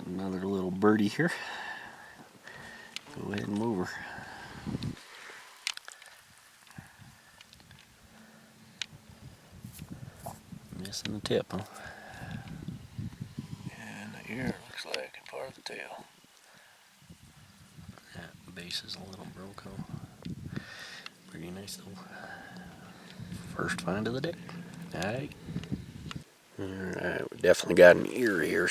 Another little birdie here. Go ahead and move her. Missing the tip, huh? And the ear looks like, and part of the tail. That base is a little broke, huh? Pretty nice though. First find of the day. Alright. Alright, we definitely got an ear here.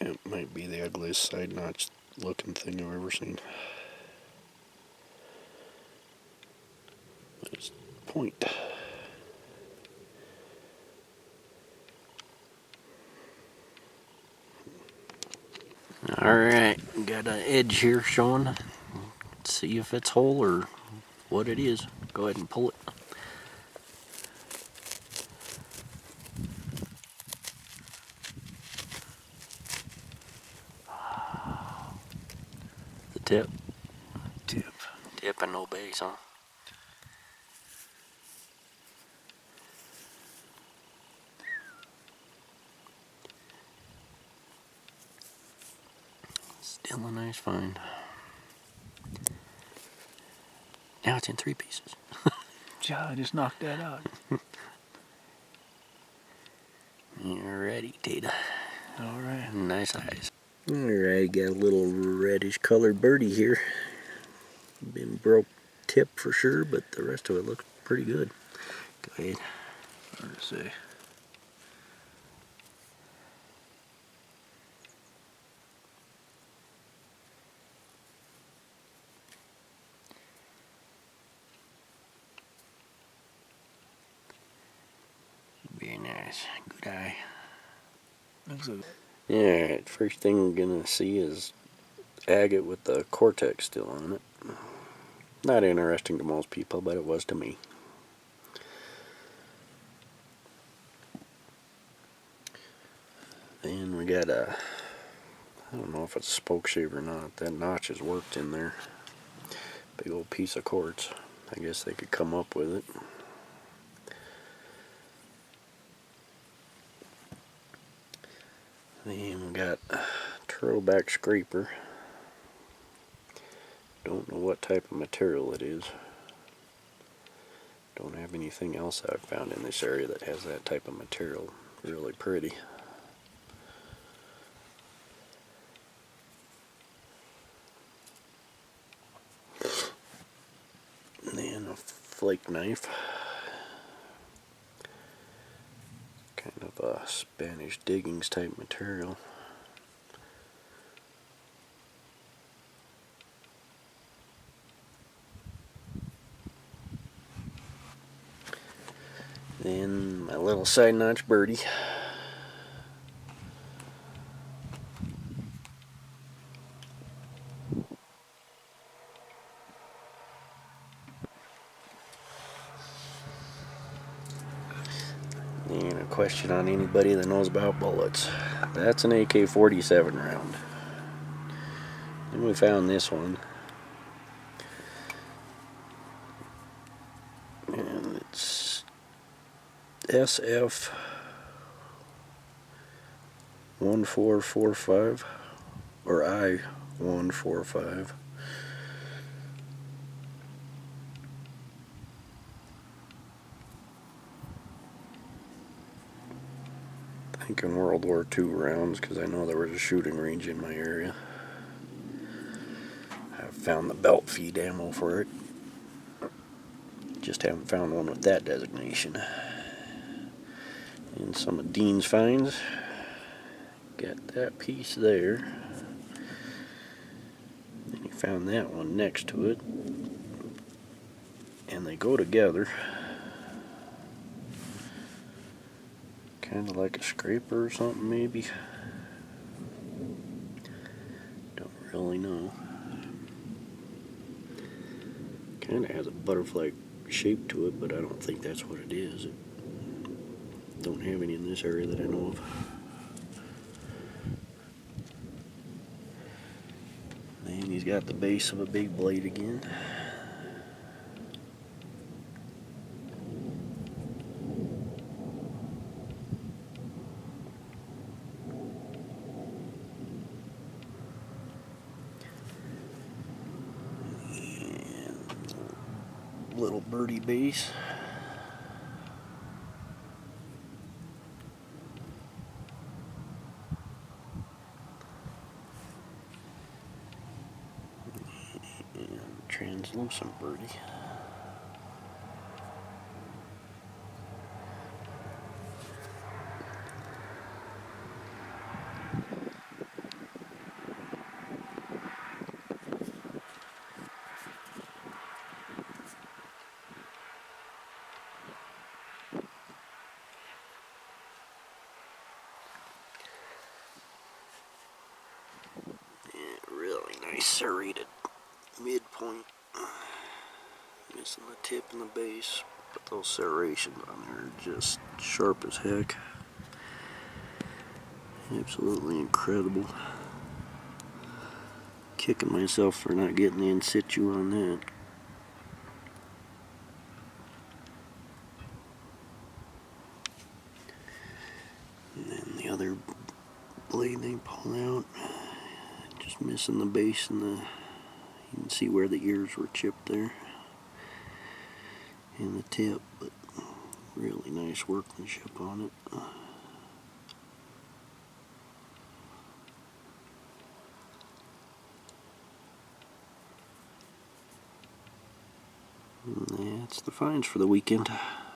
It might be the ugliest side notch looking thing I've ever seen. It's point. Alright, got an edge here showing. Let's see if it's whole or what it is. Go ahead and pull it. The tip. Tip and no base, huh? Still a nice find. Now it's in 3 pieces. Yeah, I just knocked that out. You're ready, Tata. Alright. Nice eyes. Alright, got a little reddish colored birdie here. Been broke tip for sure, but the rest of it looks pretty good. Go ahead. Hard to say. Very nice. Good eye. Looks like. Alright, first thing we're gonna see is agate with the cortex still on it. Not interesting to most people, but it was to me. Then we got a, I don't know if it's a spoke shave or not. That notch is worked in there. Big old piece of quartz. I guess they could come up with it. Then we got a turtleback scraper. Don't know what type of material it is. Don't have anything else I've found in this area that has that type of material. Really pretty. And then a flake knife. Kind of a Spanish diggings type material. Then my little side notch birdie. And a question on anybody that knows about bullets. That's an AK-47 round. Then we found this one. And it's SF 1445 or I-145. I think in World War II rounds, because I know there was a shooting range in my area. I found the belt feed ammo for it. Just haven't found one with that designation. And some of Dean's finds. Got that piece there. Then he found that one next to it. And they go together. Kind of like a scraper or something, maybe. Don't really know. Kind of has a butterfly shape to it, but I don't think that's what it is. Don't have any in this area that I know of. And he's got the base of a big blade again. And little birdie base. And translucent birdie. Really nice serrated midpoint. Missing the tip and the base, but those serrations on there are just sharp as heck. Absolutely incredible. Kicking myself for not getting the in situ on that. And then the other blade they pull out, just missing the base and you can see where the ears were chipped there. And the tip, but really nice workmanship on it. And that's the finds for the weekend.